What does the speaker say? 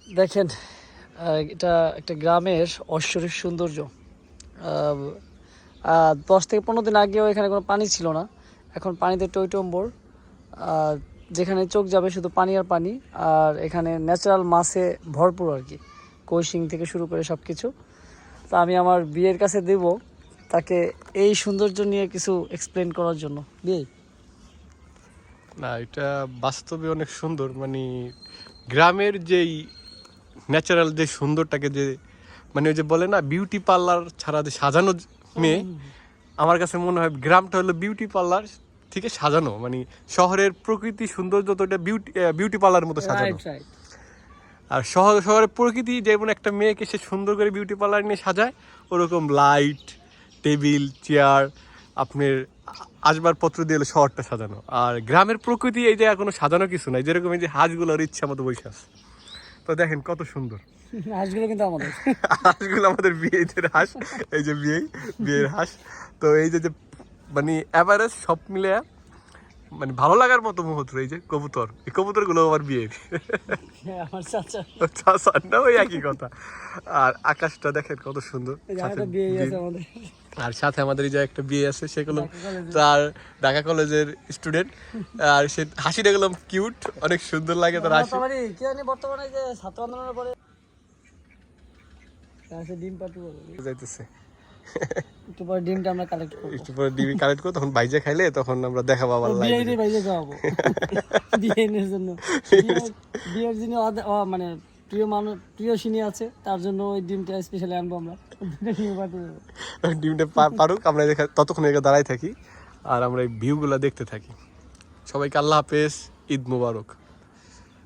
দেখেন, এটা একটা গ্রামের ঐশ্বরিক সৌন্দর্য। 10 থেকে 15 দিন আগেও এখানে কোনো পানি ছিল না, এখন পানিতে টইটম্বর। যেখানে চোখ যাবে শুধু পানি আর পানি। আর এখানে ন্যাচারাল মাছে ভরপুর আর কি, কৈশিং থেকে শুরু করে সব কিছু। তা আমি আমার বিয়ের কাছে দেব তাকে এই সৌন্দর্য নিয়ে কিছু এক্সপ্লেন করার জন্য। বিয়ে না, এটা বাস্তবে অনেক সুন্দর, মানে গ্রামের যেই ন্যাচারাল যে সুন্দরটাকে যে মানে ওই যে বলে না বিউটি পার্লার ছাড়া যে সাজানো মেয়ে, আমার কাছে মনে হয় গ্রামটা হলো বিউটি পার্লার থেকে সাজানো, মানে শহরের প্রকৃতি সৌন্দর্য তো এটা বিউটি পার্লারের মতো সাজানো। আর শহরের প্রকৃতি যেমন একটা মেয়েকে সে সুন্দর করে বিউটি পার্লার নিয়ে সাজায়, ওরকম লাইট, টেবিল, চেয়ার, আপনার আসবাবপত্র দিয়ে হলো শহরটা সাজানো। আর গ্রামের প্রকৃতি এই যে কোনো সাজানো কিছু নাই, যেরকম এই যে হাঁসগুলোর ইচ্ছা মতো বসে আছে, তো দেখেন কত সুন্দর। হাঁসগুলো কিন্তু আমাদের হাঁসগুলো আমাদের বিয়ের হাঁস, এই যে বিয়ের হাঁস। তো এই যে মানে এভারেজ সব মিলে মানে ভালো লাগার মতো মুহূর্ত এই যে কবুতর, এই কবুতরগুলো আমার বিয়ের আমার চাচা চাচা না, ওই একই কথা। আর আকাশটা দেখেন কত সুন্দর, বিয়ে আছে আমাদের। আর সাথে আমাদের এই যে একটা বিয়ে আছে, সেগুলো তার ঢাকা কলেজের স্টুডেন্ট। আর সে হাসিটা গেলাম কিউট, অনেক সুন্দর লাগে তার হাসি। কি জানি বর্তমানে যে ছাত্র আন্দোলনের পরে ডিম পাটু যাইতেছে, একটু পরে ডিমটা আমরা কালেক্ট করব, একটু পরে ডিবি কালেক্ট করব, তখন বাইজে খাইলে তখন আমরা দেখাবো আবার বিয়ে লাইভে। বাইরে খাওয়াবো বিয়ের জন্য। বিয়ের যিনি মানে প্রিয় মানুষ, প্রিয় সিনি আছে, তার জন্য ওই ডিমটা স্পেশালি আনবো আমরা। ডিমটা পারুক, আমরা ততক্ষণ এখানে দাঁড়াই থাকি আর আমরা এই ভিউগুলো দেখতে থাকি। সবাইকে আল্লাহ হাফেজ, ঈদ মুবারক।